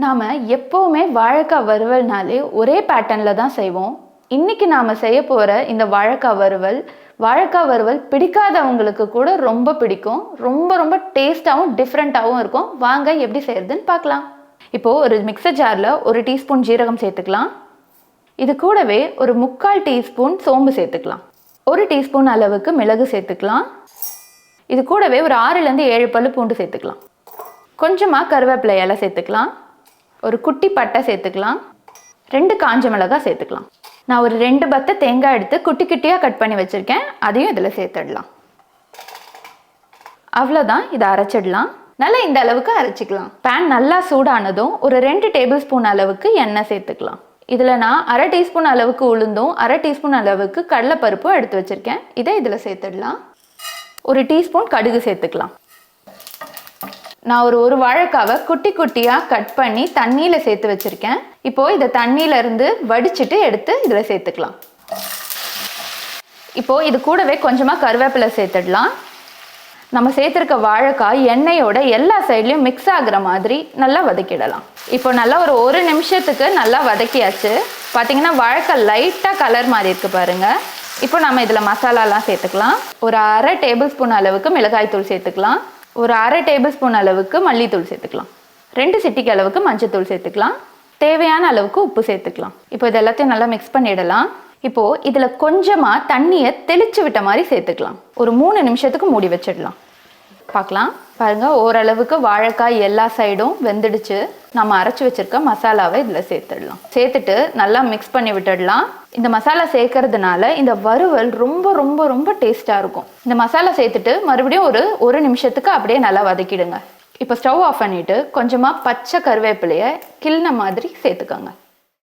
நாம் எப்போவுமே வாழைக்காய் வறுவல்னாலே ஒரே பேட்டர்னில் தான் செய்வோம். இன்றைக்கி நாம் செய்ய போகிற இந்த வாழைக்காய் வறுவல் பிடிக்காதவங்களுக்கு கூட ரொம்ப பிடிக்கும். ரொம்ப ரொம்ப டேஸ்ட்டாகவும் டிஃப்ரெண்ட்டாகவும் இருக்கும். வாங்க எப்படி செய்கிறதுன்னு பார்க்கலாம். இப்போது ஒரு மிக்சர் ஜாரில் 1 டீஸ்பூன் ஜீரகம் சேர்த்துக்கலாம். இது கூடவே ஒரு 3/4 டீஸ்பூன் சோம்பு சேர்த்துக்கலாம். 1 டீஸ்பூன் அளவுக்கு மிளகு சேர்த்துக்கலாம். இது கூடவே ஒரு 6லேருந்து 7 பல்லு பூண்டு சேர்த்துக்கலாம். கொஞ்சமாக கருவேப்பிலை இலை சேர்த்துக்கலாம். ஒரு குட்டி பட்டை சேர்த்துக்கலாம். 2 காஞ்ச மிளகாய் சேர்த்துக்கலாம். நான் ஒரு 2 பத்தை தேங்காய் எடுத்து குட்டி குட்டியாக கட் பண்ணி வச்சுருக்கேன். அதையும் இதில் சேர்த்துடலாம். அவ்வளோதான், இதை அரைச்சிடலாம். நல்லா இந்த அளவுக்கு அரைச்சிக்கலாம். பேன் நல்லா சூடானதும் ஒரு 2 டேபிள் ஸ்பூன் அளவுக்கு எண்ணெய் சேர்த்துக்கலாம். இதில் நான் 1/2 டீஸ்பூன் அளவுக்கு உளுந்தும் 1/2 டீஸ்பூன் அளவுக்கு கடலைப்பருப்பும் எடுத்து வச்சுருக்கேன். இதை இதில் சேர்த்துடலாம். 1 டீஸ்பூன் கடுகு சேர்த்துக்கலாம். நான் ஒரு வாழைக்காவை குட்டி குட்டியாக கட் பண்ணி தண்ணியில் சேர்த்து வச்சுருக்கேன். இப்போது இதை தண்ணியிலேருந்து வடிச்சிட்டு எடுத்து இதில் சேர்த்துக்கலாம். இப்போது இது கூடவே கொஞ்சமாக கருவேப்பிலை சேர்த்துடலாம். நம்ம சேர்த்துருக்க வாழைக்காய் எண்ணெயோட எல்லா சைட்லேயும் மிக்ஸ் ஆகிற மாதிரி நல்லா வதக்கிடலாம். இப்போ நல்லா ஒரு 1 நிமிஷத்துக்கு நல்லா வதக்கியாச்சு. பார்த்தீங்கன்னா வாழைக்காய் லைட்டாக கலர் மாதிரி இருக்குது பாருங்கள். இப்போ நம்ம இதில் மசாலாலாம் சேர்த்துக்கலாம். ஒரு 1/2 டேபிள் ஸ்பூன் அளவுக்கு மிளகாய்த்தூள் சேர்த்துக்கலாம். ஒரு 1/2 டேபிள் ஸ்பூன் அளவுக்கு மல்லித்தூள் சேர்த்துக்கலாம். 2 சிட்டிக்கு அளவுக்கு மஞ்சத்தூள் சேர்த்துக்கலாம். தேவையான அளவுக்கு உப்பு சேர்த்துக்கலாம். இப்போ இது எல்லாத்தையும் நல்லா மிக்ஸ் பண்ணிடலாம். இப்போது இதில் கொஞ்சமாக தண்ணியை தெளித்து விட்ட மாதிரி சேர்த்துக்கலாம். ஒரு 3 நிமிஷத்துக்கு மூடி வச்சிடலாம். பார்க்கலாம். பாருங்கள், ஓரளவுக்கு வாழைக்காய் எல்லா சைடும் வெந்துடுச்சு. நம்ம அரைச்சி வச்சுருக்க மசாலாவை இதில் சேர்த்துடலாம். சேர்த்துட்டு நல்லா மிக்ஸ் பண்ணி விட்டுடலாம். இந்த மசாலா சேர்க்கறதுனால இந்த வறுவல் ரொம்ப ரொம்ப ரொம்ப டேஸ்ட்டாக இருக்கும். இந்த மசாலா சேர்த்துட்டு மறுபடியும் ஒரு நிமிஷத்துக்கு அப்படியே நல்லா வதக்கிடுங்க. இப்போ ஸ்டவ் ஆஃப் பண்ணிவிட்டு கொஞ்சமாக பச்சை கருவேப்பிலையை கிள்ன மாதிரி சேர்த்துக்கோங்க.